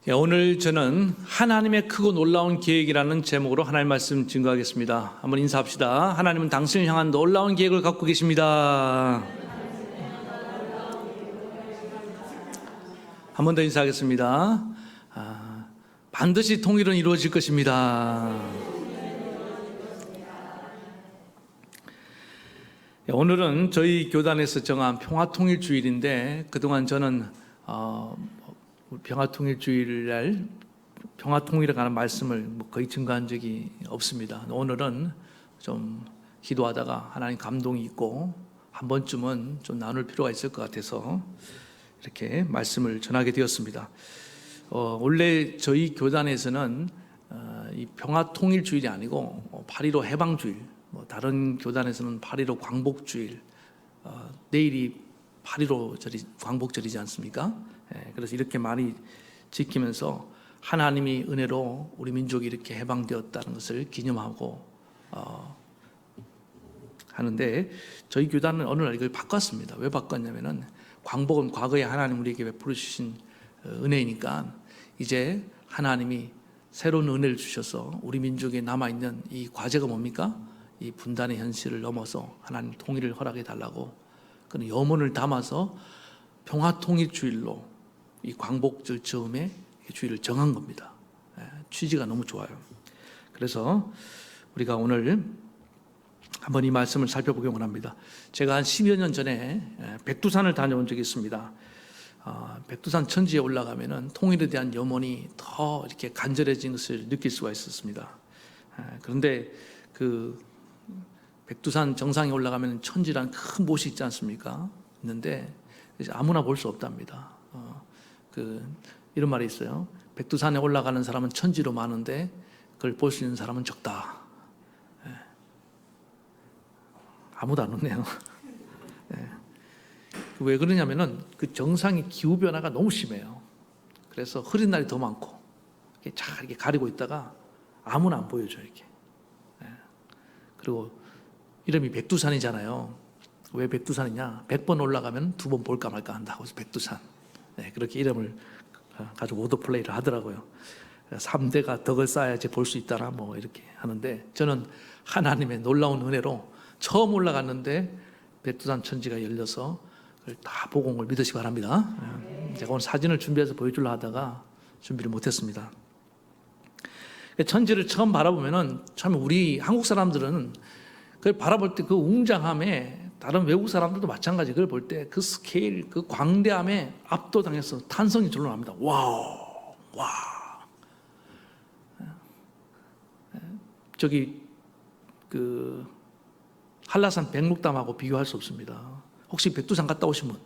오늘 저는 하나님의 크고 놀라운 계획이라는 제목으로 하나님 말씀 증거하겠습니다. 한번 인사합시다. 하나님은 당신을 향한 놀라운 계획을 갖고 계십니다. 한 번 더 인사하겠습니다. 반드시 통일은 이루어질 것입니다. 오늘은 저희 교단에서 정한 평화통일주일인데 그동안 저는 평화통일주일날 평화통일에 관한 말씀을 거의 증거한 적이 없습니다. 오늘은 좀 기도하다가 하나님 감동이 있고 한 번쯤은 좀 나눌 필요가 있을 것 같아서 이렇게 말씀을 전하게 되었습니다. 원래 저희 교단에서는 이 평화통일주일이 아니고 8.15 해방주일, 다른 교단에서는 8.15 광복주일, 내일이 8.15 광복절이지 않습니까? 그래서 이렇게 많이 지키면서 하나님이 은혜로 우리 민족이 이렇게 해방되었다는 것을 기념하고 하는데, 저희 교단은 어느 날 이걸 바꿨습니다. 왜 바꿨냐면은 광복은 과거에 하나님 우리에게 베풀어 주신 은혜이니까 이제 하나님이 새로운 은혜를 주셔서 우리 민족에 남아있는 이 과제가 뭡니까? 이 분단의 현실을 넘어서 하나님 통일을 허락해 달라고 그런 염원을 담아서 평화통일주일로 이 광복절 즈음에 주일을 정한 겁니다. 취지가 너무 좋아요. 그래서 우리가 오늘 한번 이 말씀을 살펴보기 원합니다. 제가 한 10여 년 전에 백두산을 다녀온 적이 있습니다. 백두산 천지에 올라가면은 통일에 대한 염원이 더 이렇게 간절해진 것을 느낄 수가 있었습니다. 그런데 그 백두산 정상에 올라가면 천지라는 큰 못이 있지 않습니까? 있는데 아무나 볼 수 없답니다. 이런 말이 있어요. 백두산에 올라가는 사람은 천지로 많은데 그걸 볼 수 있는 사람은 적다. 아무도 안 웃네요. 왜 그러냐면은 그 정상의 기후 변화가 너무 심해요. 그래서 흐린 날이 더 많고 이렇게 가리고 있다가 아무나 안 보여줘요. 이렇게. 그리고 이름이 백두산이잖아요. 왜 백두산이냐? 100번 올라가면 2번 볼까 말까 한다고 해서 백두산. 그렇게 이름을 가지고 오더 플레이를 하더라고요. 3대가 덕을 쌓아야지 볼 수 있다라 이렇게 하는데, 저는 하나님의 놀라운 은혜로 처음 올라갔는데 백두산 천지가 열려서 그걸 다 보고 온 걸 믿으시기 바랍니다. 제가 오늘 사진을 준비해서 보여주려 하다가 준비를 못했습니다. 천지를 처음 바라보면은 참 우리 한국 사람들은 그걸 바라볼 때 그 웅장함에, 다른 외국 사람들도 마찬가지, 그걸 볼 때 그 스케일, 그 광대함에 압도당해서 탄성이 절로 납니다. 와우, 와. 저기 그 한라산 백록담하고 비교할 수 없습니다. 혹시 백두산 갔다 오신 분?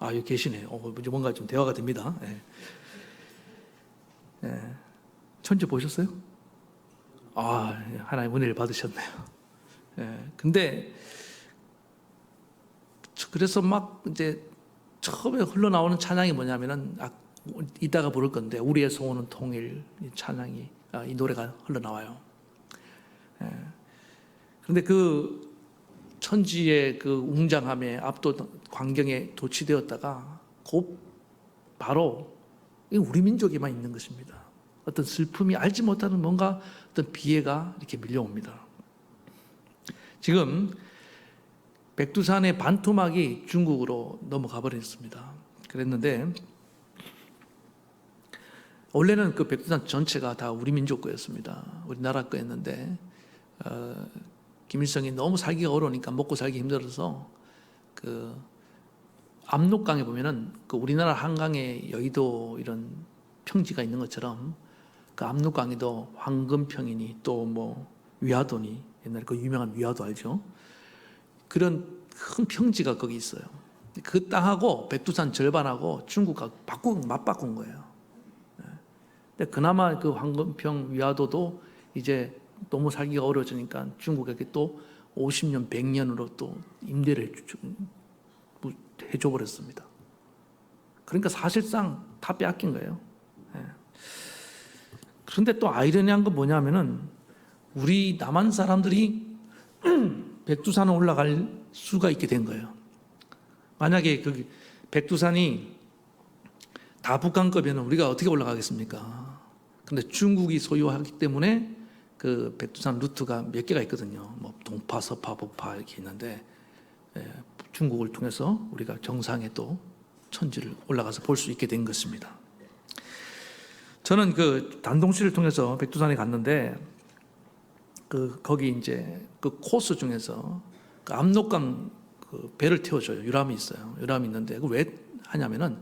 여기 계시네요. 뭔가 좀 대화가 됩니다. 천지 보셨어요? 하나님 은혜를 받으셨네요. 근데 그래서 막 이제 처음에 흘러나오는 찬양이 뭐냐면은 이따가 부를 건데, 우리의 소원은 통일, 이 찬양이, 이 노래가 흘러나와요. 그런데 그 천지의 그 웅장함에 압도 광경에 도취되었다가 곧 바로 우리 민족에만 있는 것입니다. 어떤 슬픔이 알지 못하는 뭔가 어떤 비애가 이렇게 밀려옵니다. 지금 백두산의 반토막이 중국으로 넘어가 버렸습니다. 그랬는데 원래는 그 백두산 전체가 다 우리 민족 거였습니다. 우리나라 거였는데 김일성이 너무 살기가 어려우니까, 먹고 살기 힘들어서 그 압록강에 보면은 그 우리나라 한강에 여의도 이런 평지가 있는 것처럼 그 압록강에도 황금평이니 또 위화도니, 옛날에 그 유명한 위화도 알죠? 그런 큰 평지가 거기 있어요. 그 땅하고 백두산 절반하고 중국과 맞바꾼 거예요. 근데 그나마 그 황금평 위화도도 이제 너무 살기가 어려워지니까 중국에게 또 50년, 100년으로 또 임대를 해줘 버렸습니다. 그러니까 사실상 다 빼앗긴 거예요. 그런데 또 아이러니한 건 뭐냐면은 우리 남한 사람들이 백두산에 올라갈 수가 있게 된 거예요. 만약에 그 백두산이 다 북한급이면 우리가 어떻게 올라가겠습니까? 근데 중국이 소유하기 때문에 그 백두산 루트가 몇 개가 있거든요. 뭐 동파, 서파, 북파 이렇게 있는데 중국을 통해서 우리가 정상에 또 천지를 올라가서 볼 수 있게 된 것입니다. 저는 그 단동시를 통해서 백두산에 갔는데 거기 이제 그 코스 중에서 그 압록강 그 배를 태워줘요. 유람이 있어요. 유람이 있는데 그 왜 하냐면은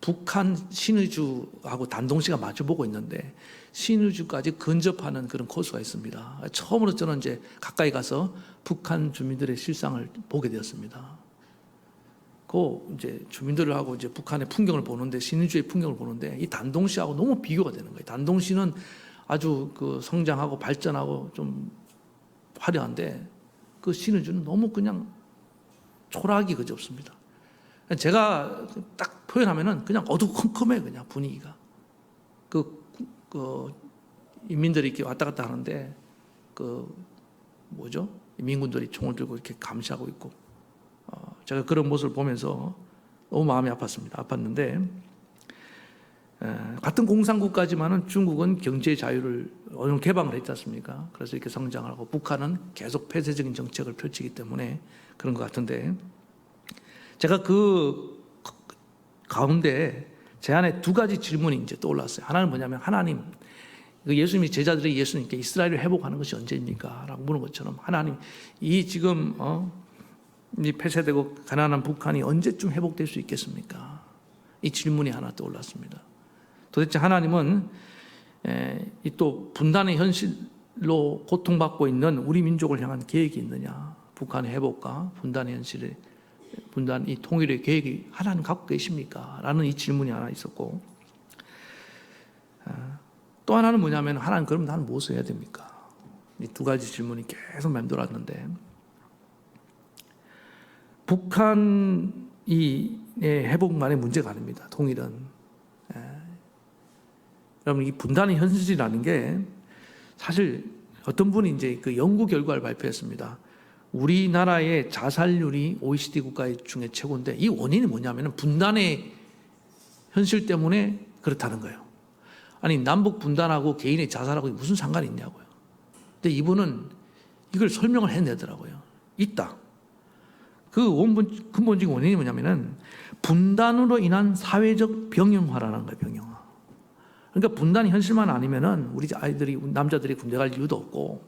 북한 신의주하고 단동시가 마주보고 있는데 신의주까지 근접하는 그런 코스가 있습니다. 처음으로 저는 이제 가까이 가서 북한 주민들의 실상을 보게 되었습니다. 그 이제 주민들하고 이제 북한의 풍경을 보는데 신의주의 풍경을 보는데 이 단동시하고 너무 비교가 되는 거예요. 단동시는 아주 그 성장하고 발전하고 좀 화려한데 그 신의주는 너무 그냥 초라하기 그지없습니다. 제가 딱 표현하면은 그냥 어두컴컴해 그냥 분위기가. 그 인민들이 이렇게 왔다 갔다 하는데 민군들이 총을 들고 이렇게 감시하고 있고 제가 그런 모습을 보면서 너무 마음이 아팠습니다. 아팠는데 같은 공산국가지만은 중국은 경제 자유를 어느 정도 개방을 했지 않습니까? 그래서 이렇게 성장을 하고 북한은 계속 폐쇄적인 정책을 펼치기 때문에 그런 것 같은데 제가 그 가운데 제 안에 두 가지 질문이 이제 떠올랐어요. 하나는 뭐냐면 하나님, 예수님이 제자들이 예수님께 이스라엘을 회복하는 것이 언제입니까? 라고 물은 것처럼 하나님, 이 지금 이 폐쇄되고 가난한 북한이 언제쯤 회복될 수 있겠습니까? 이 질문이 하나 떠올랐습니다. 도대체 하나님은 이 또 분단의 현실로 고통받고 있는 우리 민족을 향한 계획이 있느냐? 북한의 회복과 분단의 현실에 분단 이 통일의 계획이 하나님 갖고 계십니까? 라는 이 질문이 하나 있었고 또 하나는 뭐냐면 하나님 그럼 나는 무엇을 해야 됩니까? 이 두 가지 질문이 계속 맴돌았는데 북한이 회복만의 문제가 아닙니다. 통일은 여러분 이 분단의 현실이라는 게 사실 어떤 분이 이제 그 연구 결과를 발표했습니다. 우리나라의 자살률이 OECD 국가 중에 최고인데 이 원인이 뭐냐면 분단의 현실 때문에 그렇다는 거예요. 아니 남북 분단하고 개인의 자살하고 무슨 상관이 있냐고요. 근데 이분은 이걸 설명을 해내더라고요. 있다. 그 근본적인 원인이 뭐냐면은 분단으로 인한 사회적 병영화라는 거예요. 병영화. 그러니까 분단이 현실만 아니면은 우리 아이들이 남자들이 군대 갈 이유도 없고,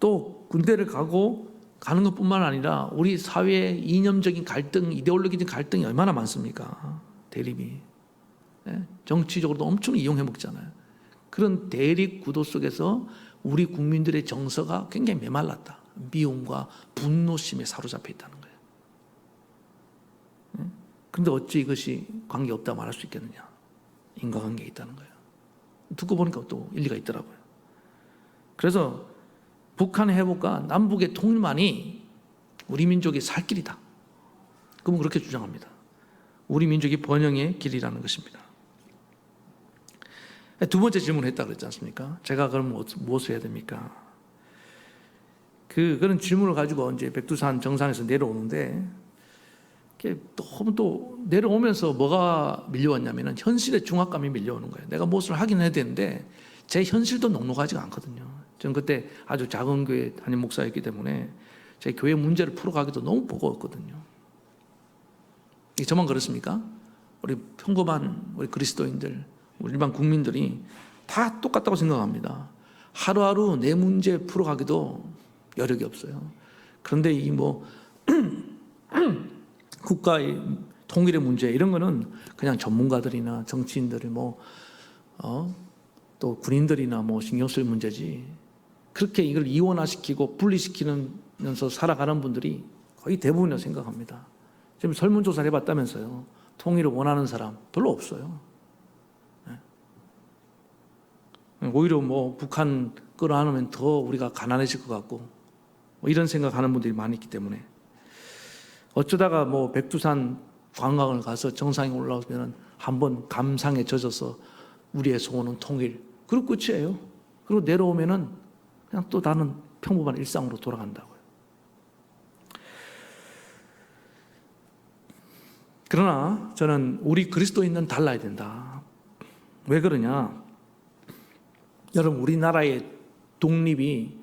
또 군대를 가는 것뿐만 아니라 우리 사회의 이념적인 갈등, 이데올로기적인 갈등이 얼마나 많습니까? 대립이. 정치적으로도 엄청 이용해 먹잖아요. 그런 대립 구도 속에서 우리 국민들의 정서가 굉장히 메말랐다. 미움과 분노심에 사로잡혀 있다는 거예요. 그런데 어찌 이것이 관계없다 말할 수 있겠느냐? 인과관계가 있다는 거예요. 듣고 보니까 또 일리가 있더라고요. 그래서 북한의 회복과 남북의 통일만이 우리 민족의 살 길이다. 그분 그렇게 주장합니다. 우리 민족이 번영의 길이라는 것입니다. 두 번째 질문을 했다 그랬지 않습니까? 제가 그럼 무엇을 해야 됩니까? 그런 질문을 가지고 이제 백두산 정상에서 내려오는데 너무 또 내려오면서 뭐가 밀려왔냐면은 현실의 중압감이 밀려오는 거예요. 내가 무엇을 하긴 해야 되는데 제 현실도 녹록하지가 않거든요. 저는 그때 아주 작은 교회 담임 목사였기 때문에 제 교회 문제를 풀어가기도 너무 버거웠거든요. 저만 그렇습니까? 우리 평범한 우리 그리스도인들, 우리 일반 국민들이 다 똑같다고 생각합니다. 하루하루 내 문제 풀어가기도 여력이 없어요. 그런데 이 국가의 통일의 문제 이런 거는 그냥 전문가들이나 정치인들이 또 군인들이나 신경 쓸 문제지. 그렇게 이걸 이원화시키고 분리시키면서 살아가는 분들이 거의 대부분이라고 생각합니다. 지금 설문조사를 해봤다면서요. 통일을 원하는 사람 별로 없어요. 오히려 북한 끌어안으면 더 우리가 가난해질 것 같고 이런 생각하는 분들이 많이 있기 때문에 어쩌다가 백두산 관광을 가서 정상에 올라오면 한번 감상에 젖어서 우리의 소원은 통일 그리고 끝이에요. 그리고 내려오면은 그냥 또 나는 평범한 일상으로 돌아간다고요. 그러나 저는 우리 그리스도인은 달라야 된다. 왜 그러냐? 여러분, 우리나라의 독립이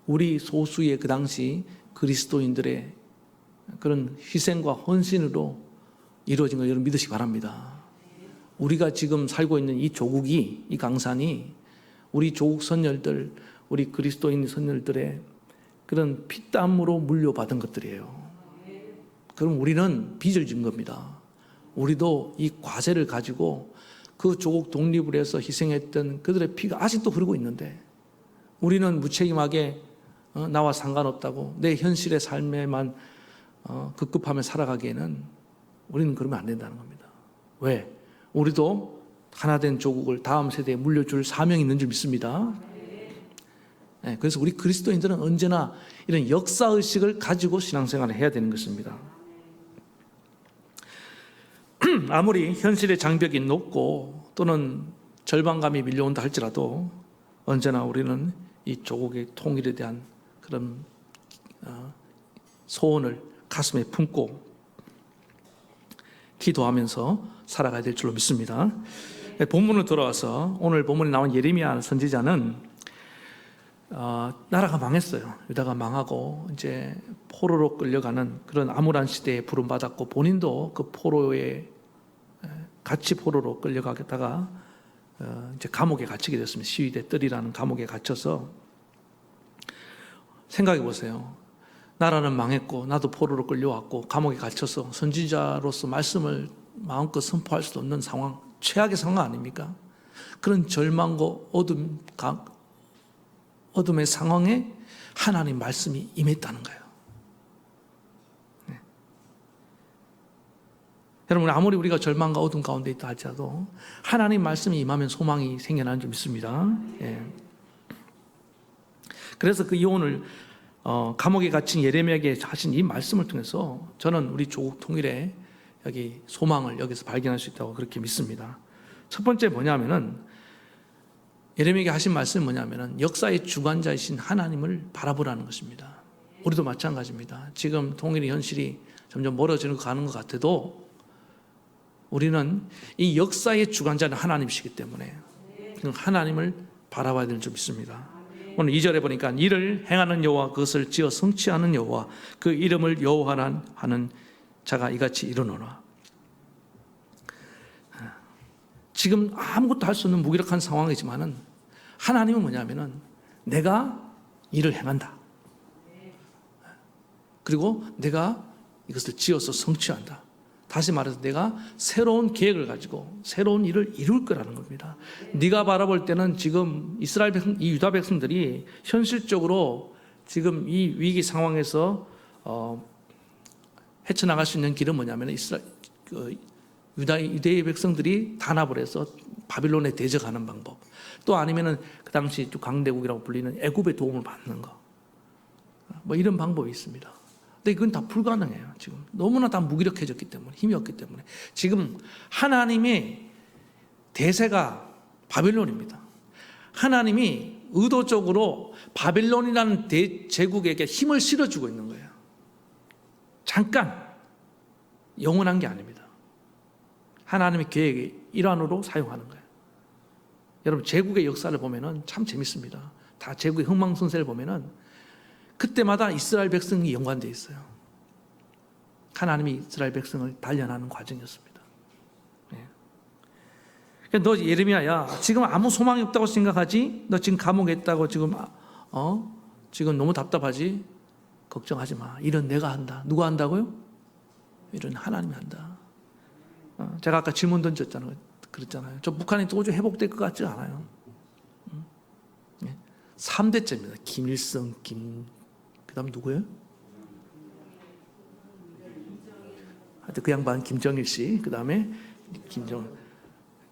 우리 소수의 그 당시 그리스도인들의 그런 희생과 헌신으로 이루어진 걸 여러분 믿으시기 바랍니다. 우리가 지금 살고 있는 이 조국이, 이 강산이 우리 조국 선열들, 우리 그리스도인 선열들의 그런 피땀으로 물려받은 것들이에요. 그럼 우리는 빚을 진 겁니다. 우리도 이 과세를 가지고 그 조국 독립을 해서 희생했던 그들의 피가 아직도 흐르고 있는데 우리는 무책임하게 나와 상관없다고 내 현실의 삶에만 급급하며 살아가기에는 우리는 그러면 안 된다는 겁니다. 왜? 우리도 하나된 조국을 다음 세대에 물려줄 사명이 있는 줄 믿습니다. 네, 그래서 우리 그리스도인들은 언제나 이런 역사의식을 가지고 신앙생활을 해야 되는 것입니다. 아무리 현실의 장벽이 높고 또는 절망감이 밀려온다 할지라도 언제나 우리는 이 조국의 통일에 대한 그런 소원을 가슴에 품고 기도하면서 살아가야 될 줄로 믿습니다. 본문으로 돌아와서 오늘 본문에 나온 예레미야 선지자는 나라가 망했어요. 유다가 망하고 이제 포로로 끌려가는 그런 암울한 시대에 부름받았고 본인도 그 포로에 같이 포로로 끌려가다가 이제 감옥에 갇히게 됐습니다. 시위대 뜰이라는 감옥에 갇혀서 생각해 보세요. 나라는 망했고 나도 포로로 끌려왔고 감옥에 갇혀서 선지자로서 말씀을 마음껏 선포할 수도 없는 상황, 최악의 상황 아닙니까? 그런 절망과 어둠의 상황에 하나님 말씀이 임했다는 거예요. 네. 여러분, 아무리 우리가 절망과 어둠 가운데 있다 할지라도 하나님 말씀이 임하면 소망이 생겨나는 줄 믿습니다. 예. 그래서 그 오늘 감옥에 갇힌 예레미야에게 하신 이 말씀을 통해서 저는 우리 조국 통일에 여기 소망을 여기서 발견할 수 있다고 그렇게 믿습니다. 첫 번째 뭐냐면은 예레미야에게 하신 말씀은 뭐냐면은 역사의 주관자이신 하나님을 바라보라는 것입니다. 우리도 마찬가지입니다. 지금 통일의 현실이 점점 멀어지는 가는 것 같아도 우리는 이 역사의 주관자는 하나님이시기 때문에 하나님을 바라봐야 되는 줄 믿습니다. 오늘 2절에 보니까 이를 행하는 여호와 그것을 지어 성취하는 여호와 그 이름을 여호와라 하는 자가 이같이 이르노라. 지금 아무것도 할 수 없는 무기력한 상황이지만은 하나님은 뭐냐면은 내가 일을 행한다. 그리고 내가 이것을 지어서 성취한다. 다시 말해서 내가 새로운 계획을 가지고 새로운 일을 이룰 거라는 겁니다. 네가 바라볼 때는 지금 이스라엘 백성, 이 유다 백성들이 현실적으로 지금 이 위기 상황에서 헤쳐나갈 수 있는 길은 뭐냐면 유대의 백성들이 단합을 해서 바빌론에 대적하는 방법, 또 아니면은 그 당시 강대국이라고 불리는 애굽의 도움을 받는 거, 뭐 이런 방법이 있습니다. 근데 그건 다 불가능해요. 지금 너무나 다 무기력해졌기 때문에, 힘이 없기 때문에. 지금 하나님의 대세가 바빌론입니다. 하나님이 의도적으로 바빌론이라는 대제국에게 힘을 실어주고 있는 거예요. 잠깐, 영원한 게 아닙니다. 하나님의 계획의 일환으로 사용하는 거예요. 여러분, 제국의 역사를 보면은 참 재밌습니다. 다 제국의 흥망성쇠를 보면은 그때마다 이스라엘 백성이 연관되어 있어요. 하나님이 이스라엘 백성을 단련하는 과정이었습니다. 네. 너 예레미야야, 지금 아무 소망이 없다고 생각하지? 너 지금 감옥에 있다고 지금 너무 답답하지? 걱정하지 마. 일은 내가 한다. 누가 한다고요? 일은 하나님이 한다. 제가 아까 질문 던졌잖아요. 그랬잖아요. 저 북한이 도저히 회복될 것 같지 않아요. 3대째입니다. 김일성, 그 다음 누구예요? 하여튼 그 양반 김정일 씨, 그 다음에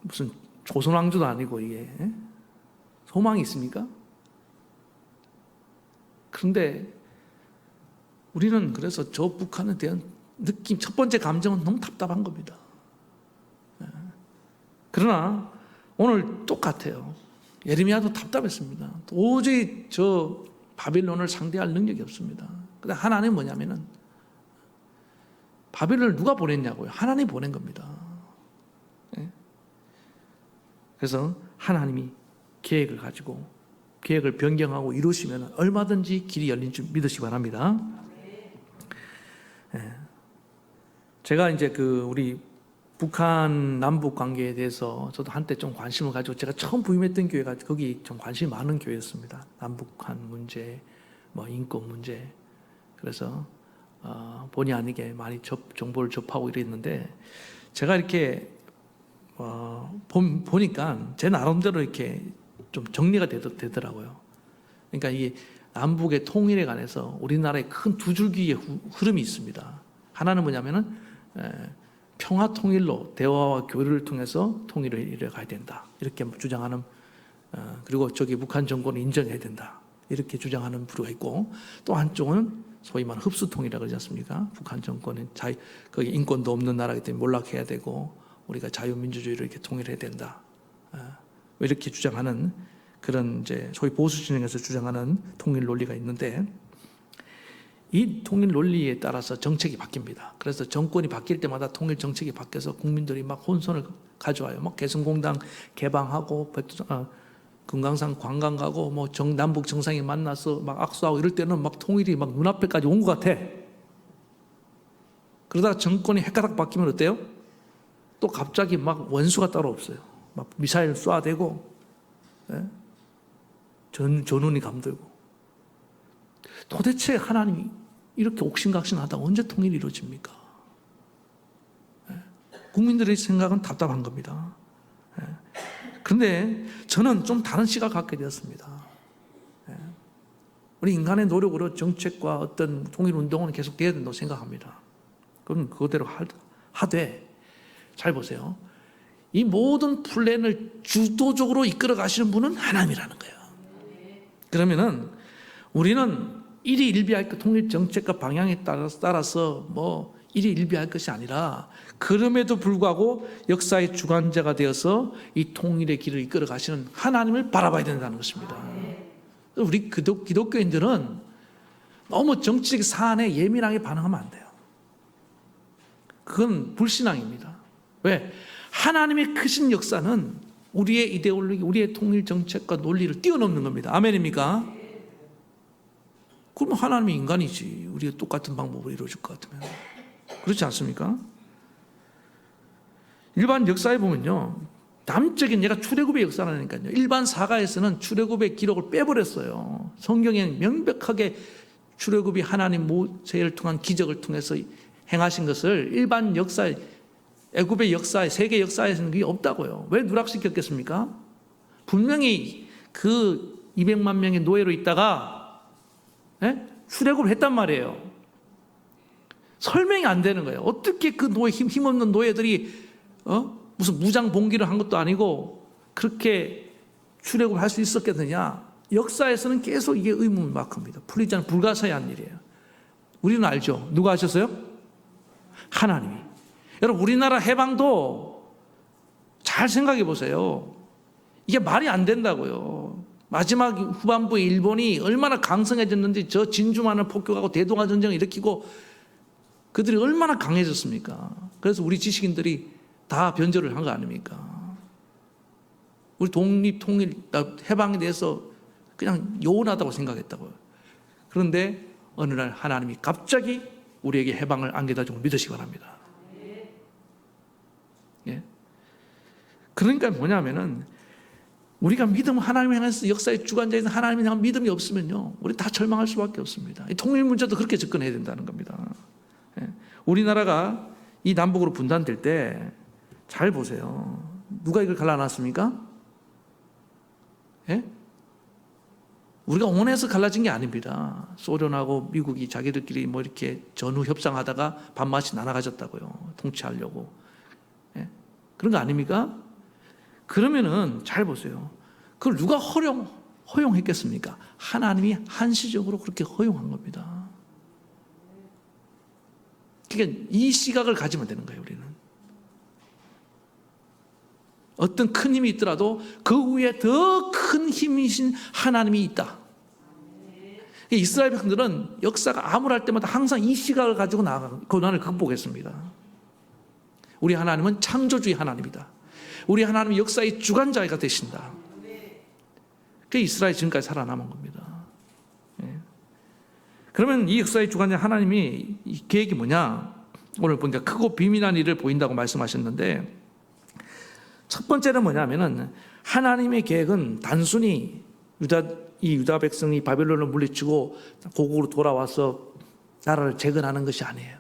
무슨 조선왕조도 아니고 이게 소망이 있습니까? 그런데 우리는 그래서 저 북한에 대한 느낌, 첫 번째 감정은 너무 답답한 겁니다. 그러나 오늘 똑같아요. 예레미야도 답답했습니다. 도저히 저 바빌론을 상대할 능력이 없습니다. 근데 하나님은 뭐냐면은 바벨론을 누가 보냈냐고요? 하나님이 보낸 겁니다. 예? 그래서 하나님이 계획을 가지고 계획을 변경하고 이루시면 얼마든지 길이 열린 줄 믿으시기 바랍니다. 예. 제가 이제 우리 북한 남북 관계에 대해서 저도 한때 좀 관심을 가지고 제가 처음 부임했던 교회가 거기 좀 관심이 많은 교회였습니다. 남북한 문제, 인권 문제. 그래서 본의 아니게 많이 정보를 접하고 이랬는데 제가 이렇게 보니까 제 나름대로 이렇게 좀 정리가 되더라고요. 그러니까 이 남북의 통일에 관해서 우리나라의 큰 두 줄기의 흐름이 있습니다. 하나는 뭐냐면은 평화 통일로 대화와 교류를 통해서 통일을 이뤄가야 된다. 이렇게 주장하는 그리고 저기 북한 정권을 인정해야 된다. 이렇게 주장하는 부류가 있고 또 한쪽은 소위 말하는 흡수 통일이라고 그러지 않습니까? 북한 정권은 거기 인권도 없는 나라이기 때문에 몰락해야 되고 우리가 자유민주주의로 이렇게 통일해야 된다. 이렇게 주장하는 그런 이제 소위 보수 진영에서 주장하는 통일 논리가 있는데 이 통일 논리에 따라서 정책이 바뀝니다. 그래서 정권이 바뀔 때마다 통일 정책이 바뀌어서 국민들이 막 혼선을 가져와요. 막 개성공단 개방하고 금강산 관광 가고 남북 정상이 만나서 막 악수하고 이럴 때는 막 통일이 막 눈앞에까지 온 것 같아. 그러다가 정권이 헷가닥 바뀌면 어때요? 또 갑자기 막 원수가 따로 없어요. 막 미사일 쏴대고, 예? 전운이 감돌고. 도대체 하나님이 이렇게 옥신각신하다 언제 통일이 이루어집니까? 예? 국민들의 생각은 답답한 겁니다. 예? 그런데 저는 좀 다른 시각을 갖게 되었습니다. 예? 우리 인간의 노력으로 정책과 어떤 통일운동은 계속돼야 된다고 생각합니다. 그럼 그거대로 하되 잘 보세요. 이 모든 플랜을 주도적으로 이끌어 가시는 분은 하나님이라는 거예요. 그러면은 우리는 일희일비할 것, 통일 정책과 방향에 따라서 일희일비할 것이 아니라 그럼에도 불구하고 역사의 주관자가 되어서 이 통일의 길을 이끌어 가시는 하나님을 바라봐야 된다는 것입니다. 우리 기독교인들은 너무 정치적 사안에 예민하게 반응하면 안 돼요. 그건 불신앙입니다. 왜? 하나님의 크신 역사는 우리의 이데올로기, 우리의 통일 정책과 논리를 뛰어넘는 겁니다. 아멘입니까? 그러면 하나님이 인간이지. 우리가 똑같은 방법으로 이루어질 것 같으면. 그렇지 않습니까? 일반 역사에 보면요. 남적인 얘가 출애굽의 역사라니까요. 일반 사가에서는 출애굽의 기록을 빼버렸어요. 성경에 명백하게 출애굽이 하나님 모세를 통한 기적을 통해서 행하신 것을 일반 역사에 애굽의 역사에 세계 역사에서는 그게 없다고요. 왜 누락시켰겠습니까? 분명히 그 200만 명의 노예로 있다가 출애굽을 했단 말이에요. 설명이 안 되는 거예요. 어떻게 그 힘없는 노예들이 무슨 무장 봉기를 한 것도 아니고 그렇게 출애굽을 할 수 있었겠느냐? 역사에서는 계속 이게 의문마크입니다. 풀리지 않은 불가사의한 일이에요. 우리는 알죠. 누가 하셨어요? 하나님이. 여러분 우리나라 해방도 잘 생각해 보세요. 이게 말이 안 된다고요. 마지막 후반부에 일본이 얼마나 강성해졌는지 저 진주만을 폭격하고 대동아 전쟁을 일으키고 그들이 얼마나 강해졌습니까? 그래서 우리 지식인들이 다 변절을 한 거 아닙니까? 우리 독립, 통일, 해방에 대해서 그냥 요원하다고 생각했다고요. 그런데 어느 날 하나님이 갑자기 우리에게 해방을 안겨다 주고 믿으시기 바랍니다. 예? 그러니까 뭐냐면은 우리가 믿음 하나님에 관해서 역사의 주관자인 하나님에 대한 믿음이 없으면요 우리 다 절망할 수밖에 없습니다. 통일 문제도 그렇게 접근해야 된다는 겁니다. 예? 우리나라가 이 남북으로 분단될 때 잘 보세요. 누가 이걸 갈라놨습니까? 예? 우리가 원해서 갈라진 게 아닙니다. 소련하고 미국이 자기들끼리 이렇게 전후 협상하다가 밥맛이 나눠가졌다고요. 통치하려고. 예? 그런 거 아닙니까? 그러면은 잘 보세요. 그걸 누가 허용했겠습니까? 하나님이 한시적으로 그렇게 허용한 겁니다. 그러니까 이 시각을 가지면 되는 거예요, 우리는. 어떤 큰 힘이 있더라도 그 위에 더 큰 힘이신 하나님이 있다. 이스라엘 백성들은 역사가 암울할 때마다 항상 이 시각을 가지고 나아가 고난을 극복했습니다. 우리 하나님은 창조주의 하나님이다. 우리 하나님은 역사의 주관자가 되신다. 그게 이스라엘 지금까지 살아남은 겁니다. 그러면 이 역사의 주관자 하나님이 이 계획이 뭐냐? 오늘 보니까 크고 비밀한 일을 보인다고 말씀하셨는데, 첫 번째는 뭐냐면은 하나님의 계획은 단순히 유다 백성이 바벨론을 물리치고 고국으로 돌아와서 나라를 재건하는 것이 아니에요.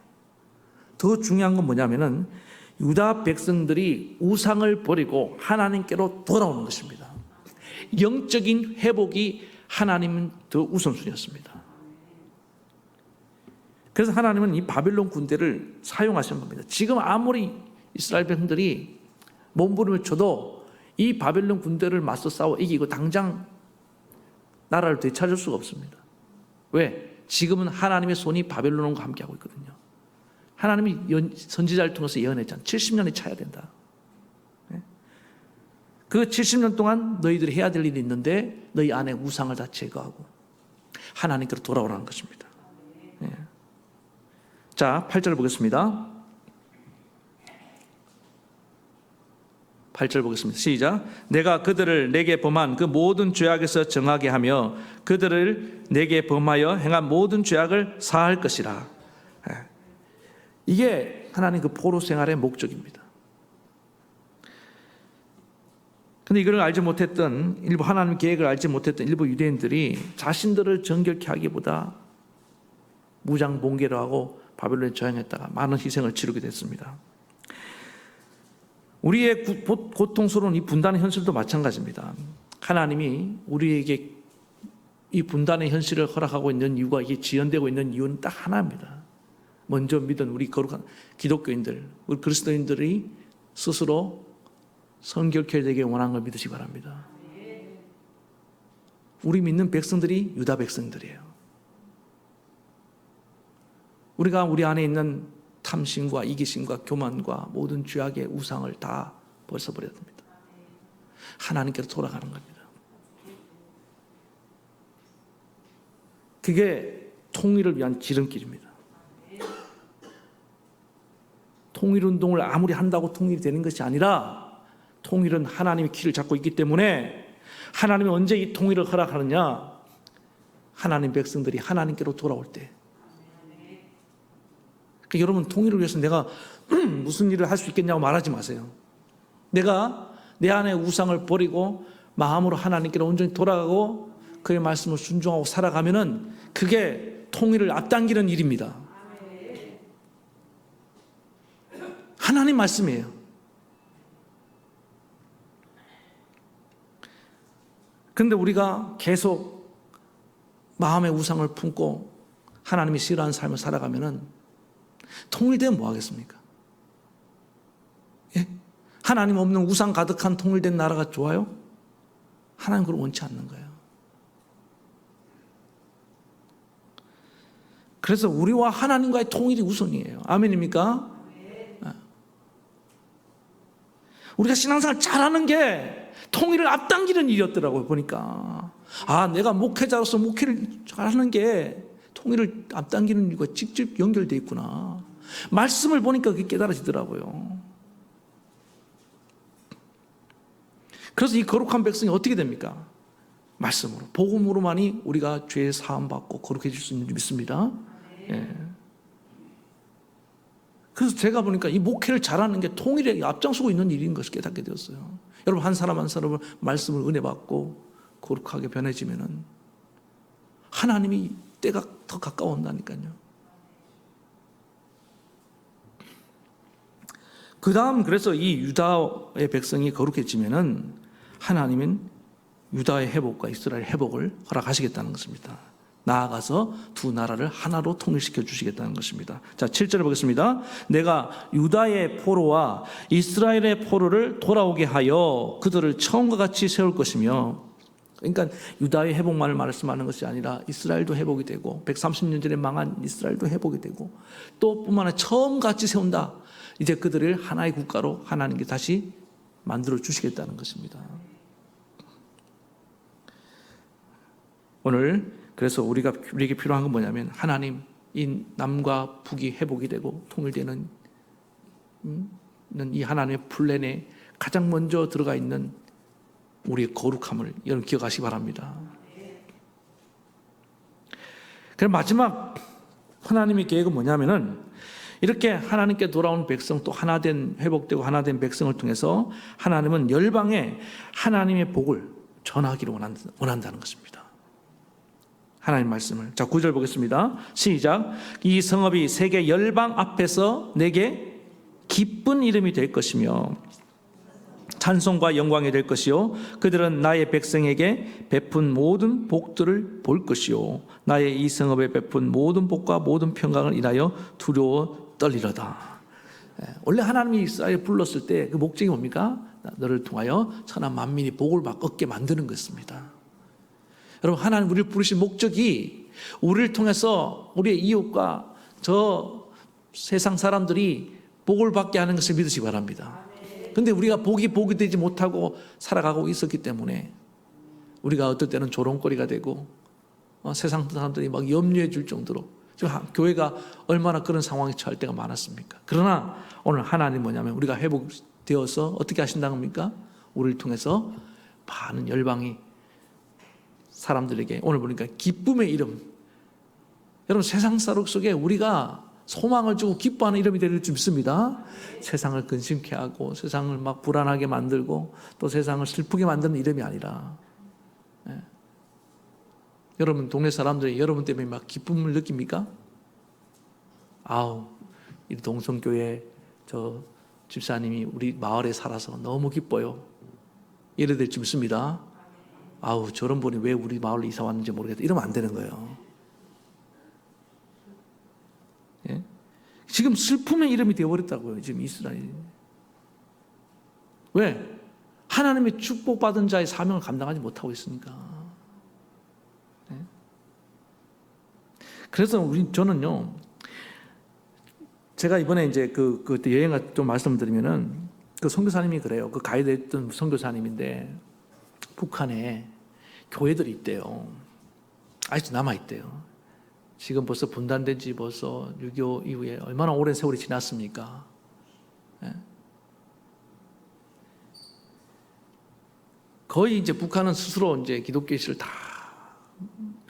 더 중요한 건 뭐냐면은 유다 백성들이 우상을 버리고 하나님께로 돌아오는 것입니다. 영적인 회복이 하나님은 더 우선순위였습니다. 그래서 하나님은 이 바벨론 군대를 사용하신 겁니다. 지금 아무리 이스라엘 백성들이 몸부림을 쳐도 이 바벨론 군대를 맞서 싸워 이기고 당장 나라를 되찾을 수가 없습니다. 왜? 지금은 하나님의 손이 바벨론과 함께하고 있거든요. 하나님이 선지자를 통해서 예언했잖아요. 70년이 차야 된다. 그 70년 동안 너희들이 해야 될 일이 있는데 너희 안에 우상을 다 제거하고 하나님께로 돌아오라는 것입니다. 자, 8절을 보겠습니다. 8절 보겠습니다. 시작. 내가 그들을 내게 범한 그 모든 죄악에서 정하게 하며 그들을 내게 범하여 행한 모든 죄악을 사할 것이라. 이게 하나님 그 포로 생활의 목적입니다. 근데 이걸 알지 못했던 일부 하나님 계획을 알지 못했던 일부 유대인들이 자신들을 정결케 하기보다 무장 봉계를 하고 바벨론에 저항했다가 많은 희생을 치르게 됐습니다. 우리의 고통스러운 이 분단의 현실도 마찬가지입니다. 하나님이 우리에게 이 분단의 현실을 허락하고 있는 이유가, 이게 지연되고 있는 이유는 딱 하나입니다. 먼저 믿은 우리 거룩한 기독교인들, 우리 그리스도인들이 스스로 성결케 되길 원하는 걸 믿으시기 바랍니다. 우리 믿는 백성들이 유다 백성들이에요. 우리가 우리 안에 있는 탐심과 이기심과 교만과 모든 죄악의 우상을 다 벗어버려야 됩니다. 하나님께로 돌아가는 겁니다. 그게 통일을 위한 지름길입니다. 통일운동을 아무리 한다고 통일이 되는 것이 아니라, 통일은 하나님의 키를 잡고 있기 때문에, 하나님이 언제 이 통일을 허락하느냐? 하나님 백성들이 하나님께로 돌아올 때. 그러니까 여러분, 통일을 위해서 내가 무슨 일을 할 수 있겠냐고 말하지 마세요. 내가 내 안에 우상을 버리고 마음으로 하나님께로 온전히 돌아가고 그의 말씀을 순종하고 살아가면은 그게 통일을 앞당기는 일입니다. 하나님 말씀이에요. 그런데 우리가 계속 마음의 우상을 품고 하나님이 싫어하는 삶을 살아가면은 통일되면 뭐 하겠습니까? 예? 하나님 없는 우상 가득한 통일된 나라가 좋아요? 하나님 그걸 원치 않는 거예요. 그래서 우리와 하나님과의 통일이 우선이에요. 아멘입니까? 우리가 신앙생활 잘하는 게 통일을 앞당기는 일이었더라고요. 보니까 내가 목회자로서 목회를 잘하는 게 통일을 앞당기는 일과 직접 연결되어 있구나. 말씀을 보니까 그게 깨달아지더라고요. 그래서 이 거룩한 백성이 어떻게 됩니까? 말씀으로, 복음으로만이 우리가 죄의 사함 받고 거룩해질 수 있는 줄 믿습니다. 예. 그래서 제가 보니까 이 목회를 잘하는 게 통일에 앞장서고 있는 일인 것을 깨닫게 되었어요. 여러분, 한 사람 한 사람을 말씀을 은혜 받고 거룩하게 변해지면은 하나님이 때가 더 가까워온다니까요. 그 다음, 그래서 이 유다의 백성이 거룩해지면은 하나님은 유다의 회복과 이스라엘의 회복을 허락하시겠다는 것입니다. 나아가서 두 나라를 하나로 통일시켜 주시겠다는 것입니다. 자, 7절을 보겠습니다. 내가 유다의 포로와 이스라엘의 포로를 돌아오게 하여 그들을 처음과 같이 세울 것이며, 그러니까 유다의 회복만을 말씀하는 것이 아니라 이스라엘도 회복이 되고 130년 전에 망한 이스라엘도 회복이 되고 또 뿐만 아니라 처음같이 세운다. 이제 그들을 하나의 국가로 하나님께 다시 만들어 주시겠다는 것입니다. 오늘 그래서 우리에게 필요한 건 뭐냐면 하나님, 이 남과 북이 회복이 되고 통일되는 이 하나님의 플랜에 가장 먼저 들어가 있는 우리의 거룩함을 여러분 기억하시기 바랍니다. 그럼 마지막 하나님의 계획은 뭐냐면은 이렇게 하나님께 돌아온 백성, 또 하나된, 회복되고 하나된 백성을 통해서 하나님은 열방에 하나님의 복을 전하기를 원한다는 것입니다. 하나님 말씀을. 자, 9절 보겠습니다. 시작. 이 성읍이 세계 열방 앞에서 내게 기쁜 이름이 될 것이며 찬송과 영광이 될 것이요 그들은 나의 백성에게 베푼 모든 복들을 볼 것이요 나의 이 성읍에 베푼 모든 복과 모든 평강을 인하여 두려워 떨리려다. 원래 하나님이 이스라엘을 불렀을 때 그 목적이 뭡니까? 너를 통하여 천하 만민이 복을 얻게 만드는 것입니다. 여러분, 하나님 우리를 부르신 목적이 우리를 통해서 우리의 이웃과 저 세상 사람들이 복을 받게 하는 것을 믿으시기 바랍니다. 근데 우리가 복이 되지 못하고 살아가고 있었기 때문에 우리가 어떨 때는 조롱거리가 되고 세상 사람들이 막 염려해 줄 정도로 지금 교회가 얼마나 그런 상황에 처할 때가 많았습니까? 그러나 오늘 하나님 뭐냐면 우리가 회복되어서 어떻게 하신다는 겁니까? 우리를 통해서 많은 열방이 사람들에게 오늘 보니까 기쁨의 이름, 여러분 세상 속에 우리가 소망을 주고 기뻐하는 이름이 될 줄 믿습니다. 세상을 근심케 하고 세상을 막 불안하게 만들고 또 세상을 슬프게 만드는 이름이 아니라 여러분 동네 사람들이 여러분 때문에 막 기쁨을 느낍니까? 아우, 이 동성교회 저 집사님이 우리 마을에 살아서 너무 기뻐요. 이래 될 줄 믿습니다. 아우, 저런 분이 왜 우리 마을로 이사 왔는지 모르겠다. 이러면 안 되는 거예요. 예? 지금 슬픔의 이름이 되어버렸다고요. 지금 이스라엘이. 왜? 하나님의 축복받은 자의 사명을 감당하지 못하고 있으니까. 예? 그래서 저는요, 제가 이번에 이제 그때 여행을 좀 말씀드리면은 그 선교사님이 그래요. 그 가이드 했던 선교사님인데 북한에 교회들이 있대요. 아직도 남아있대요. 지금 벌써 분단된 지 벌써 6.25 이후에 얼마나 오랜 세월이 지났습니까? 예? 거의 이제 북한은 스스로 이제 기독교시를 다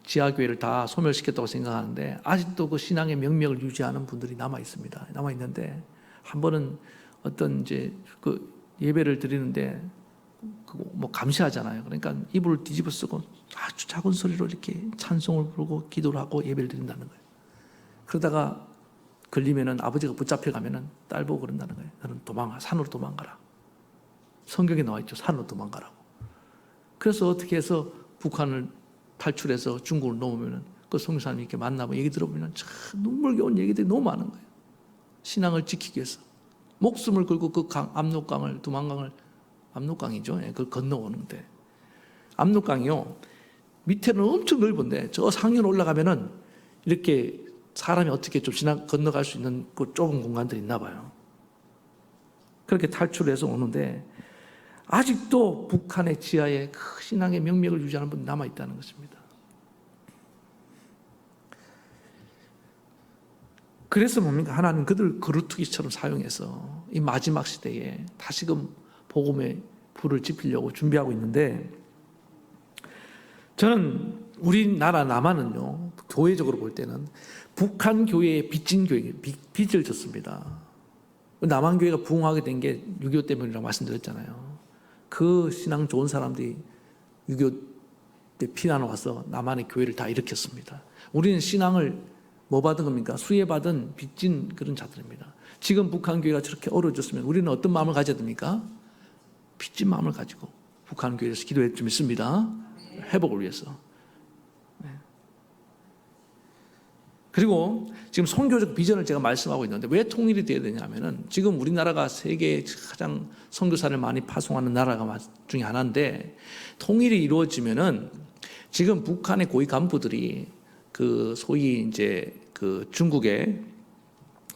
지하교회를 다 소멸시켰다고 생각하는데 아직도 그 신앙의 명맥을 유지하는 분들이 남아 있습니다. 남아 있는데 한 번은 어떤 이제 그 예배를 드리는데 뭐 감시하잖아요. 그러니까 이불을 뒤집어 쓰고 아주 작은 소리로 이렇게 찬송을 부르고 기도를 하고 예배를 드린다는 거예요. 그러다가 걸리면은 아버지가 붙잡혀 가면은 딸 보고 그런다는 거예요. 너는 산으로 도망가라. 성경에 나와 있죠. 산으로 도망가라고. 그래서 어떻게 해서 북한을 탈출해서 중국을 넘으면은 그 선교사님 이렇게 만나고 얘기 들어보면 참 눈물겨운 얘기들이 너무 많은 거예요. 신앙을 지키기 위해서 목숨을 걸고 그 압록강을 두만강을 압록강이죠. 예, 그걸 건너오는데 압록강이요 밑에는 엄청 넓은데 저 상류로 올라가면은 이렇게 사람이 어떻게 좀 건너갈 수 있는 그 좁은 공간들이 있나 봐요. 그렇게 탈출해서 오는데 아직도 북한의 지하에 그 신앙의 명맥을 유지하는 분이 남아 있다는 것입니다. 그래서 뭡니까? 하나님 그들을 거루투기처럼 사용해서 이 마지막 시대에 다시금 복음의 불을 지피려고 준비하고 있는데 저는 우리나라 남한은요 교회적으로 볼 때는 북한 교회의 빚진 교회, 빚을 졌습니다. 남한 교회가 부흥하게 된 게 6.25 때문이라고 말씀드렸잖아요. 그 신앙 좋은 사람들이 6.25 때 피난 와서 남한의 교회를 다 일으켰습니다. 우리는 신앙을 뭐 받은 겁니까? 수혜받은 빚진 그런 자들입니다. 지금 북한 교회가 저렇게 어려워졌으면 우리는 어떤 마음을 가져야 됩니까? 빚진 마음을 가지고 북한 교회에서 기도할 줄 믿습니다. 회복을 위해서. 네. 그리고 지금 선교적 비전을 제가 말씀하고 있는데 왜 통일이 돼야 되냐면은 지금 우리나라가 세계에 가장 선교사를 많이 파송하는 나라가 중에 하나인데 통일이 이루어지면은 지금 북한의 고위 간부들이 그 소위 이제 그 중국의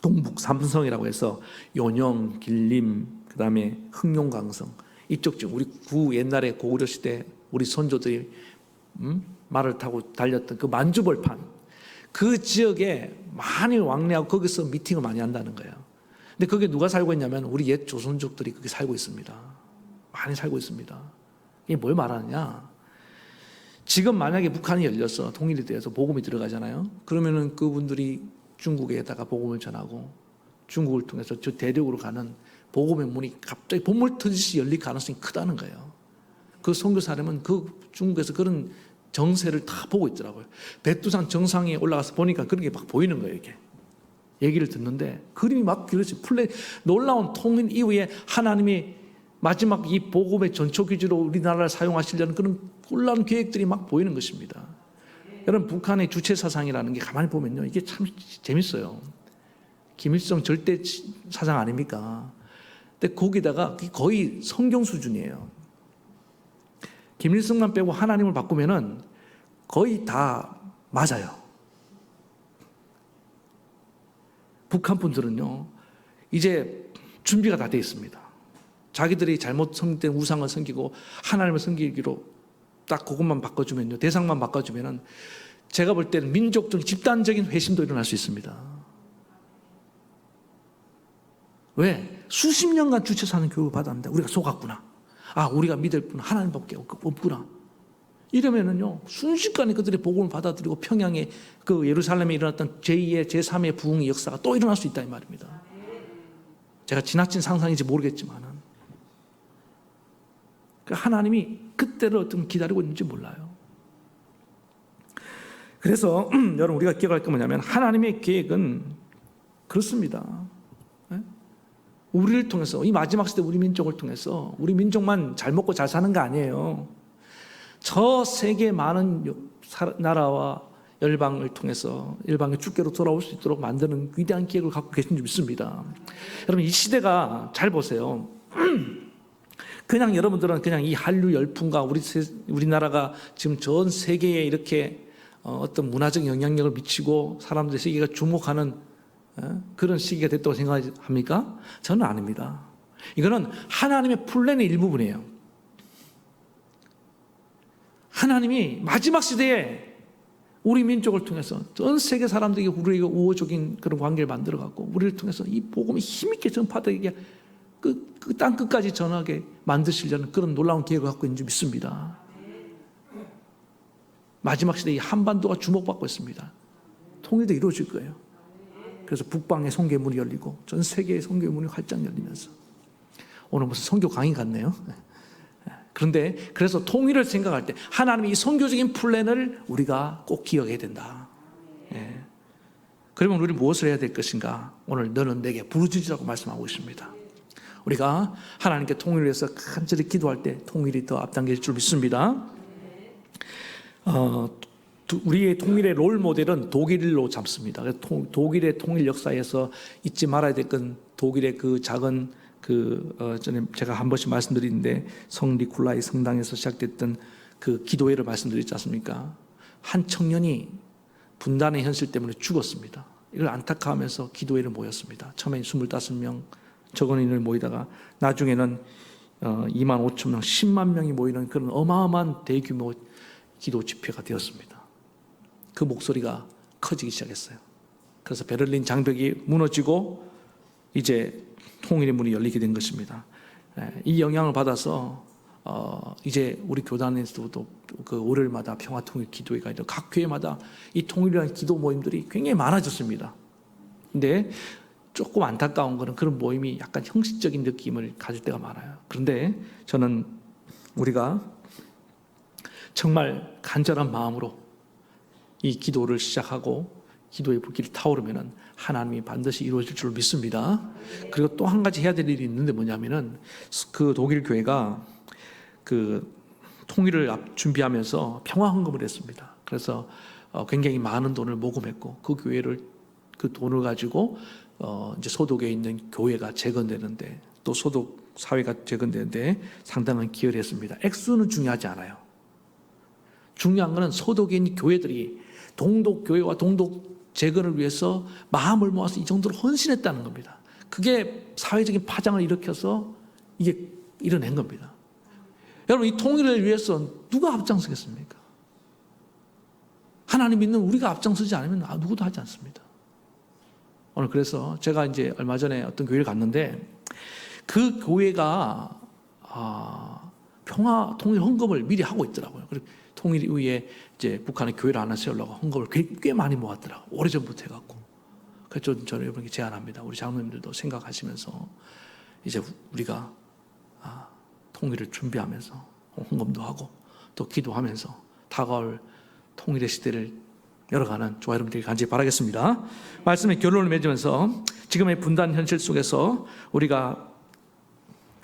동북 삼성이라고 해서 요령, 길림, 그다음에 흥룡강성 이쪽 중 우리 옛날에 고구려 시대 우리 선조들이 말을 타고 달렸던 그 만주벌판, 그 지역에 많이 왕래하고 거기서 미팅을 많이 한다는 거예요. 근데 거기에 누가 살고 있냐면 우리 옛 조선족들이 거기 살고 있습니다. 많이 살고 있습니다. 이게 뭘 말하느냐? 지금 만약에 북한이 열려서 통일이 되어서 복음이 들어가잖아요. 그러면은 그분들이 중국에다가 복음을 전하고 중국을 통해서 저 대륙으로 가는 복음의 문이 갑자기 봇물 터지듯이 열릴 가능성이 크다는 거예요. 그 선교사님은 그 중국에서 그런 정세를 다 보고 있더라고요. 백두산 정상에 올라가서 보니까 그런 게 막 보이는 거예요. 이게 얘기를 듣는데 그림이 막 그려지. 놀라운 통일 이후에 하나님이 마지막 이 복음의 전초 기지로 우리나라를 사용하시려는 그런 놀라운 계획들이 막 보이는 것입니다. 여러분, 북한의 주체 사상이라는 게 가만히 보면요, 이게 참 재밌어요. 김일성 절대 사상 아닙니까? 근데 거기다가 거의 성경 수준이에요. 김일성만 빼고 하나님을 바꾸면은 거의 다 맞아요. 북한 분들은요, 이제 준비가 다 돼 있습니다. 자기들이 잘못 섬긴 우상을 섬기고 하나님을 섬기기로 딱 그것만 바꿔주면요, 대상만 바꿔주면은 제가 볼 때는 민족적 집단적인 회심도 일어날 수 있습니다. 왜? 수십 년간 주체 사는 교육을 받았는데 우리가 속았구나. 아, 우리가 믿을 분은 하나님밖에 없구나. 이러면은요, 순식간에 그들의 복음을 받아들이고 평양에 그 예루살렘에 일어났던 제2의 제3의 부흥의 역사가 또 일어날 수 있다 이 말입니다. 제가 지나친 상상인지 모르겠지만은 하나님이 그때를 어떻게 기다리고 있는지 몰라요. 그래서 여러분, 우리가 기억할 게 뭐냐면 하나님의 계획은 그렇습니다. 우리를 통해서, 이 마지막 시대 우리 민족을 통해서, 우리 민족만 잘 먹고 잘 사는 거 아니에요. 저 세계 많은 나라와 열방을 통해서 열방의 주께로 돌아올 수 있도록 만드는 위대한 계획을 갖고 계신 줄 믿습니다. 여러분, 이 시대가 잘 보세요. 그냥 여러분들은 그냥 이 한류 열풍과 우리나라가 지금 전 세계에 이렇게 어떤 문화적 영향력을 미치고 사람들의 세계가 주목하는 그런 시기가 됐다고 생각합니까? 저는 아닙니다. 이거는 하나님의 플랜의 일부분이에요. 하나님이 마지막 시대에 우리 민족을 통해서 전 세계 사람들에게 우리에게 우호적인 그런 관계를 만들어갖고 우리를 통해서 이 복음이 힘있게 전파되게 그 땅 끝까지 전하게 만드시려는 그런 놀라운 계획을 갖고 있는 줄 믿습니다. 마지막 시대에 한반도가 주목받고 있습니다. 통일도 이루어질 거예요. 그래서 북방의 선교의 문이 열리고 전 세계의 선교의 문이 활짝 열리면서, 오늘 무슨 선교 강의 같네요. 그런데 그래서 통일을 생각할 때 하나님의 이 선교적인 플랜을 우리가 꼭 기억해야 된다. 그러면 우리는 무엇을 해야 될 것인가? 오늘 너는 내게 부르짖으라고 말씀하고 있습니다. 우리가 하나님께 통일을 위해서 간절히 기도할 때 통일이 더 앞당길 줄 믿습니다. 우리의 통일의 롤 모델은 독일로 잡습니다. 독일의 통일 역사에서 잊지 말아야 될 건 독일의 그 작은 전에 제가 한 번씩 말씀드리는데 성 니콜라이 성당에서 시작됐던 그 기도회를 말씀드렸지 않습니까? 한 청년이 분단의 현실 때문에 죽었습니다. 이걸 안타까워하면서 기도회를 모였습니다. 처음에 25명 적은 인을 모이다가 나중에는 2만 5천 명, 10만 명이 모이는 그런 어마어마한 대규모 기도 집회가 되었습니다. 그 목소리가 커지기 시작했어요. 그래서 베를린 장벽이 무너지고 이제 통일의 문이 열리게 된 것입니다. 이 영향을 받아서 이제 우리 교단에서도 그 월요일마다 평화통일 기도회가 있고 각 교회마다 이 통일이라는 기도 모임들이 굉장히 많아졌습니다. 근데 조금 안타까운 것은 그런 모임이 약간 형식적인 느낌을 가질 때가 많아요. 그런데 저는 우리가 정말 간절한 마음으로 이 기도를 시작하고 기도의 불길이 타오르면 하나님이 반드시 이루어질 줄 믿습니다. 그리고 또 한 가지 해야 될 일이 있는데 뭐냐면은 그 독일 교회가 그 통일을 준비하면서 평화 헌금을 했습니다. 그래서 굉장히 많은 돈을 모금했고 그 교회를 그 돈을 가지고 이제 소독에 있는 교회가 재건되는데 또 소독 사회가 재건되는데 상당한 기여를 했습니다. 액수는 중요하지 않아요. 중요한 것은 소독에 있는 교회들이 동독 교회와 동독 재건을 위해서 마음을 모아서 이 정도로 헌신했다는 겁니다. 그게 사회적인 파장을 일으켜서 이게 일어난 겁니다. 여러분, 이 통일을 위해서 누가 앞장서겠습니까? 하나님 믿는 우리가 앞장서지 않으면 누구도 하지 않습니다. 오늘 그래서 제가 이제 얼마 전에 어떤 교회를 갔는데 그 교회가 평화 통일 헌금을 미리 하고 있더라고요. 그리고 통일 이후에 이제 북한의 교회를 하나 세우려고 헌금을 꽤 많이 모았더라고요. 오래전부터 해갖고. 그래서 저는 여러분께 제안합니다. 우리 장로님들도 생각하시면서 이제 우리가 통일을 준비하면서 헌금도 하고 또 기도하면서 다가올 통일의 시대를 열어가는 저와 여러분들이 간절히 바라겠습니다. 말씀의 결론을 맺으면서 지금의 분단 현실 속에서 우리가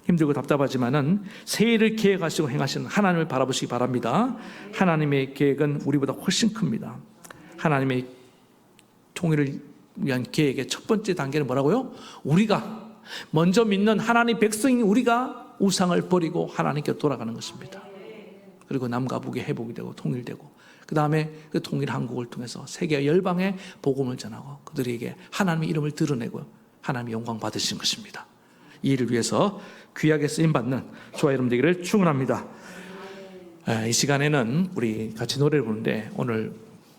힘들고 답답하지만은 새해를 계획하시고 행하시는 하나님을 바라보시기 바랍니다. 하나님의 계획은 우리보다 훨씬 큽니다. 하나님의 통일을 위한 계획의 첫 번째 단계는 뭐라고요? 우리가 먼저 믿는 하나님 백성인 우리가 우상을 버리고 하나님께 돌아가는 것입니다. 그리고 남과 북이 회복이 되고 통일되고 그 다음에 그 통일 한국을 통해서 세계 열방에 복음을 전하고 그들에게 하나님의 이름을 드러내고 하나님의 영광 받으신 것입니다. 이 일을 위해서 귀하게 쓰임받는 저와 여러분 되기를 축원합니다. 이 시간에는 우리 같이 노래를 부르는데 오늘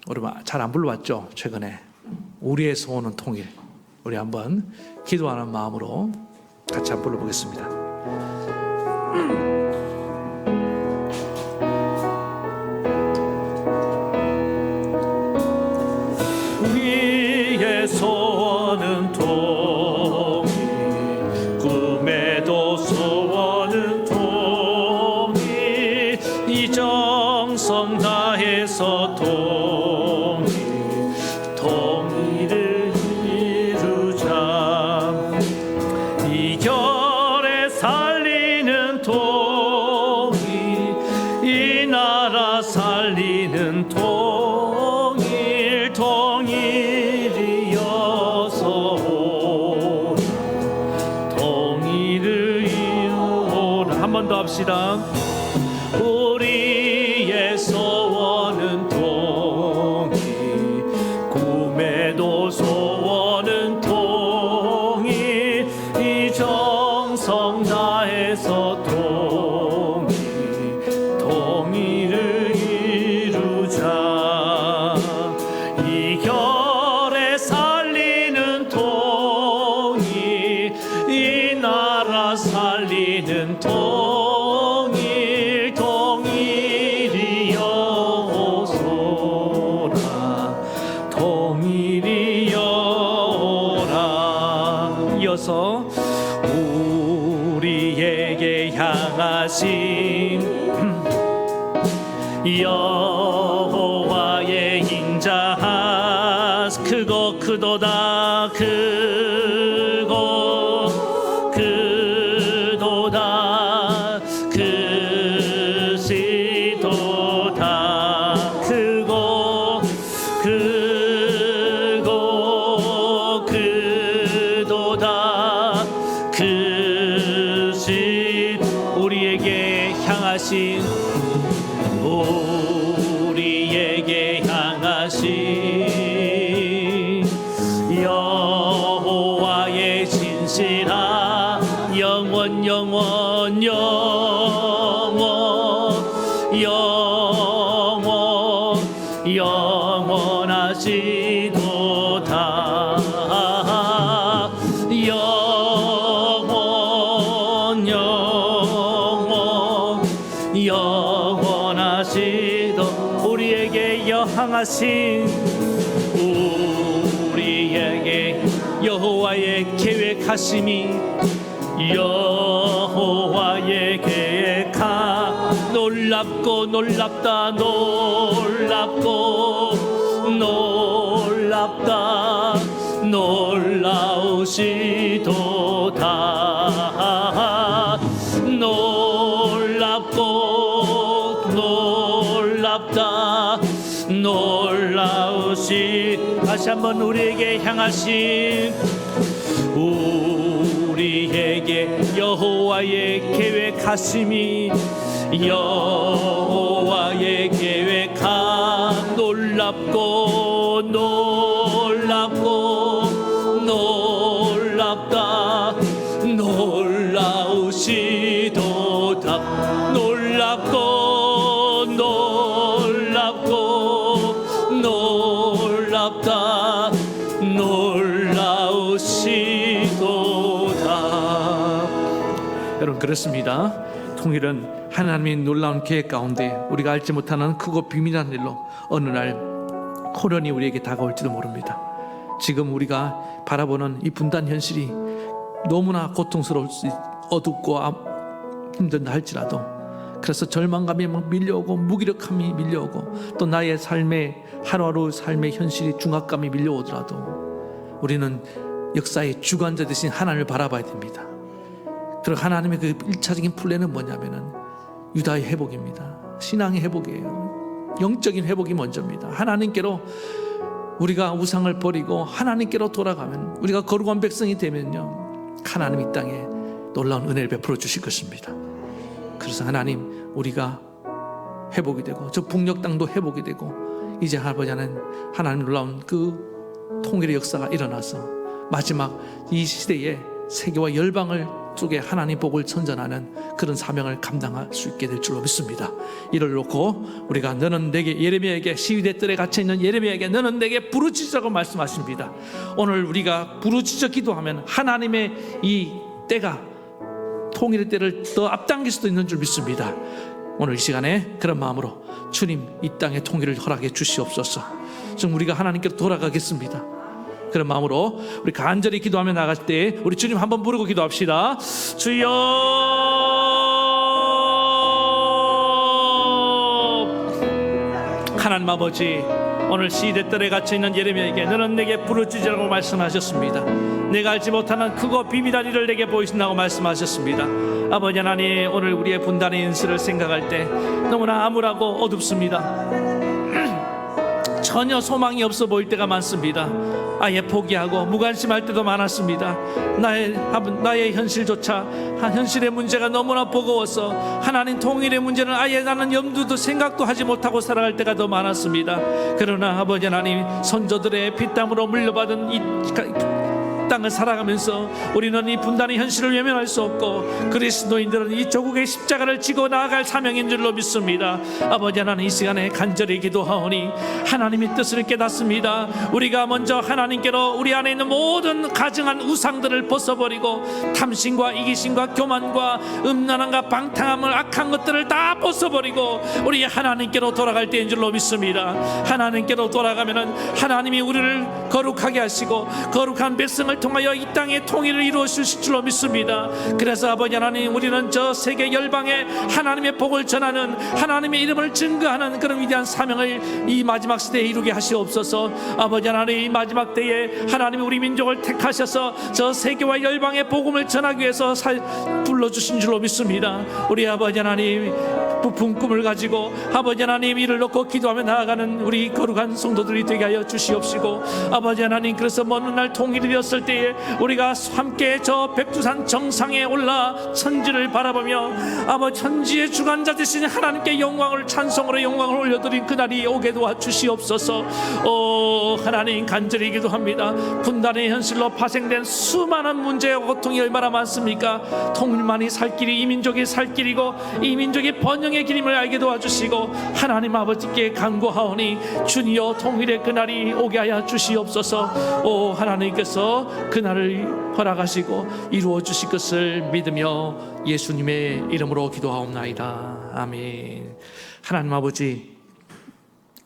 우리 잘 안 불러왔죠? 최근에 우리의 소원은 통일. 우리 한번 기도하는 마음으로 같이 한번 불러보겠습니다. 우리의 소원은 통일, 꿈에도 소원은 통일, 이 정성 다해서 통일을 이루자. 이결에 살리는 통일, 이 나라 살리는 통일, 통일이어서 오라, 통일을 이루오라. 한 번 더 합시다. 우리의 소원은 통일, 꿈에도 소원은 통일, 이 정성 다해서 통일을 이루자. 이결에 살리는 통일, 이 나라 살리는 통일, 통일이여오라, 통일이여오라. 이어서 우리에게 향하신 여호와의 인자 크고 크도다, 크고 크도다, 크시도다, 크고 크고 크도다, 크시. 우리에게 향하신, 우리에게 향하신 여호와의 진실한 영원 영원 영원 영원 영원하시도다. 영원 영원 영원하시도. 우리에게 향하신, 우리에게 여호와의 계획하심이, 여호와의 계획하 놀랍고 놀랍다, 놀랍고 놀랍다, 놀라우시도다. 놀랍고 놀랍다, 놀라우시. 다시 한번 우리에게 향하신, 우리에게 여호와의 계획하심이, 여호와의 계획하 놀랍고 놀랍고 놀랍다, 놀라우시도다. 놀랍고 놀랍고 그렇습니다. 통일은 하나님의 놀라운 계획 가운데 우리가 알지 못하는 크고 비밀한 일로 어느 날 호련히 우리에게 다가올지도 모릅니다. 지금 우리가 바라보는 이 분단 현실이 너무나 고통스러울 수 어둡고 힘든다 할지라도, 그래서 절망감이 막 밀려오고 무기력함이 밀려오고 또 나의 삶의 하루하루 삶의 현실이 중압감이 밀려오더라도 우리는 역사의 주관자 되신 하나님을 바라봐야 됩니다. 그리고 하나님의 그 1차적인 플랜은 뭐냐면은 유다의 회복입니다. 신앙의 회복이에요. 영적인 회복이 먼저입니다. 하나님께로 우리가 우상을 버리고 하나님께로 돌아가면, 우리가 거룩한 백성이 되면요, 하나님 이 땅에 놀라운 은혜를 베풀어 주실 것입니다. 그래서 하나님, 우리가 회복이 되고 저 북녘 땅도 회복이 되고 이제 아버지는 하나님 놀라운 그 통일의 역사가 일어나서 마지막 이 시대에 세계와 열방을 속에 하나님 복을 선전하는 그런 사명을 감당할 수 있게 될 줄로 믿습니다. 이를 놓고 우리가 너는 내게, 예레미야에게, 시위대 뜰에 갇혀있는 예레미야에게 너는 내게 부르짖으라고 말씀하십니다. 오늘 우리가 부르짖어 기도하면 하나님의 이 때가, 통일의 때를 더 앞당길 수도 있는 줄 믿습니다. 오늘 이 시간에 그런 마음으로 주님, 이 땅의 통일을 허락해 주시옵소서. 지금 우리가 하나님께로 돌아가겠습니다. 그런 마음으로 우리 간절히 기도하며 나갈 때 우리 주님 한번 부르고 기도합시다. 주여, 하나님 아버지, 오늘 시대들에 갇혀있는 예레미야에게 너는 내게 부르짖으라고 말씀하셨습니다. 내가 알지 못하는 크고 비밀한 일을 내게 보이신다고 말씀하셨습니다. 아버지 하나님, 오늘 우리의 분단의 인수를 생각할 때 너무나 암울하고 어둡습니다. 전혀 소망이 없어 보일 때가 많습니다. 아예 포기하고 무관심할 때도 많았습니다. 나의 현실조차, 현실의 문제가 너무나 버거워서 하나님 통일의 문제는 아예 나는 염두도 생각도 하지 못하고 살아갈 때가 더 많았습니다. 그러나 아버지 하나님, 선조들의 피땀으로 물려받은 이 땅을 살아가면서 우리는 이 분단의 현실을 외면할 수 없고 그리스도인들은 이 조국의 십자가를 지고 나아갈 사명인 줄로 믿습니다. 아버지 하나님, 이 시간에 간절히 기도하오니 하나님의 뜻을 깨닫습니다. 우리가 먼저 하나님께로 우리 안에 있는 모든 가증한 우상들을 벗어버리고 탐심과 이기심과 교만과 음란함과 방탕함을, 악한 것들을 다 벗어버리고 우리 하나님께로 돌아갈 때인 줄로 믿습니다. 하나님께로 돌아가면은 하나님이 우리를 거룩하게 하시고 거룩한 백성을 통하여 이 땅의 통일을 이루어 주실 줄로 믿습니다. 그래서 아버지 하나님, 우리는 저 세계 열방에 하나님의 복을 전하는, 하나님의 이름을 증거하는 그런 위대한 사명을 이 마지막 시대에 이루게 하시옵소서. 아버지 하나님, 이 마지막 때에 하나님이 우리 민족을 택하셔서 저 세계와 열방의 복음을 전하기 위해서 불러주신 줄로 믿습니다. 우리 아버지 하나님, 부푼 꿈을 가지고 아버지 하나님 이를 놓고 기도하며 나아가는 우리 거룩한 성도들이 되게 하여 주시옵시고, 아버지 하나님, 그래서 먼 날 통일이 되었을 때에 우리가 함께 저 백두산 정상에 올라 천지를 바라보며 아버지 천지의 주관자 되신 하나님께 영광을, 찬송으로 영광을 올려드린 그날이 오게 도와 주시옵소서. 오 하나님, 간절히 기도합니다. 분단의 현실로 파생된 수많은 문제와 고통이 얼마나 많습니까? 통일만이 살 길이, 이 민족이 살 길이고 이 민족이 번영의 길임을 알게 도와주시고 하나님 아버지께 간구하오니 주니여 통일의 그날이 오게 하여 주시옵소서. 오 하나님께서 그날을 허락하시고 이루어 주실 것을 믿으며 예수님의 이름으로 기도하옵나이다. 아멘. 하나님 아버지,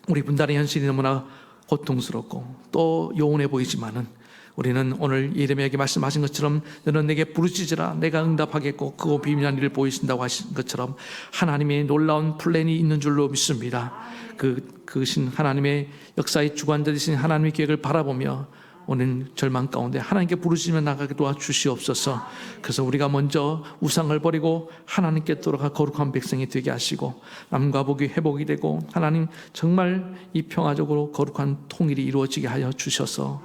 우리 분단의 현실이 너무나 고통스럽고 또 요원해 보이지만은 우리는 오늘 예레미야에게 말씀하신 것처럼 너는 내게 부르짖으라 내가 응답하겠고 그거 비밀한 일을 보이신다고 하신 것처럼 하나님의 놀라운 플랜이 있는 줄로 믿습니다. 그신 하나님의 역사의 주관자 되신 하나님의 계획을 바라보며 오늘 절망 가운데 하나님께 부르짖으며 나가게 도와주시옵소서. 그래서 우리가 먼저 우상을 버리고 하나님께 돌아가 거룩한 백성이 되게 하시고 남과 북이 회복이 되고 하나님 정말 이 평화적으로 거룩한 통일이 이루어지게 하여 주셔서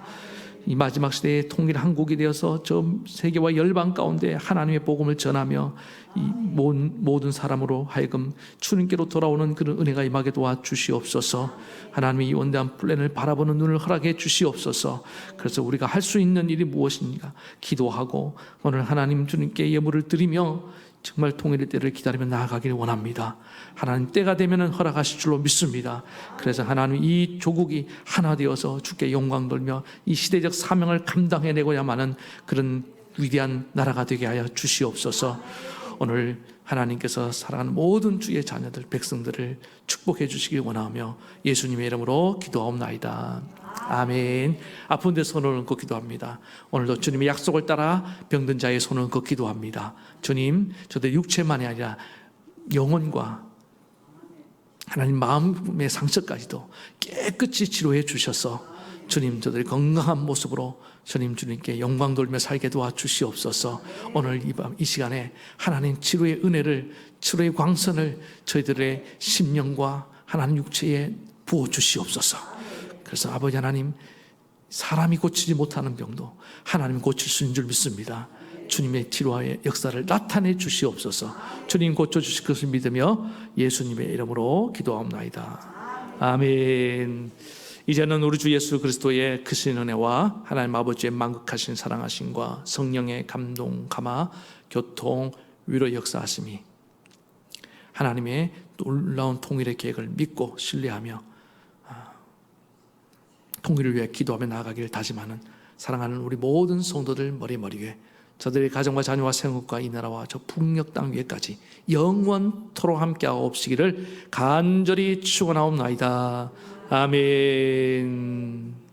이 마지막 시대의 통일 한국이 되어서 저 세계와 열방 가운데 하나님의 복음을 전하며 이 모든 사람으로 하여금 주님께로 돌아오는 그런 은혜가 임하게 도와주시옵소서. 하나님의 이 원대한 플랜을 바라보는 눈을 허락해 주시옵소서. 그래서 우리가 할 수 있는 일이 무엇인가 기도하고 오늘 하나님 주님께 예물을 드리며 정말 통일의 때를 기다리며 나아가기를 원합니다. 하나님 때가 되면 허락하실 줄로 믿습니다. 그래서 하나님 이 조국이 하나 되어서 주께 영광 돌며 이 시대적 사명을 감당해내고야만 하는 그런 위대한 나라가 되게 하여 주시옵소서. 오늘 하나님께서 사랑하는 모든 주의 자녀들, 백성들을 축복해 주시길 원하며 예수님의 이름으로 기도하옵나이다. 아멘. 아픈 데 손을 얹고 기도합니다. 오늘도 주님의 약속을 따라 병든 자의 손을 얹고 기도합니다. 주님, 저들 육체만이 아니라 영혼과 하나님 마음의 상처까지도 깨끗이 치료해 주셔서 주님, 저들이 건강한 모습으로 주님께 영광 돌며 살게 도와주시옵소서. 오늘 이 시간에 하나님 치료의 은혜를, 치료의 광선을 저희들의 심령과 하나님 육체에 부어주시옵소서. 그래서 아버지 하나님, 사람이 고치지 못하는 병도 하나님이 고칠 수 있는 줄 믿습니다. 주님의 치료의 역사를 나타내 주시옵소서. 주님 고쳐주실 것을 믿으며 예수님의 이름으로 기도하옵나이다. 아멘. 이제는 우리 주 예수 그리스도의 크신 은혜와 하나님 아버지의 만극하신 사랑하심과 성령의 감동, 감화, 교통, 위로 역사하심이 하나님의 놀라운 통일의 계획을 믿고 신뢰하며 통일을 위해 기도하며 나아가기를 다짐하는 사랑하는 우리 모든 성도들 머리 위에 저들의 가정과 자녀와 생업과 이 나라와 저 북녘 땅 위에까지 영원토록 함께하고 없으기를 간절히 축원하옵나이다. 아멘.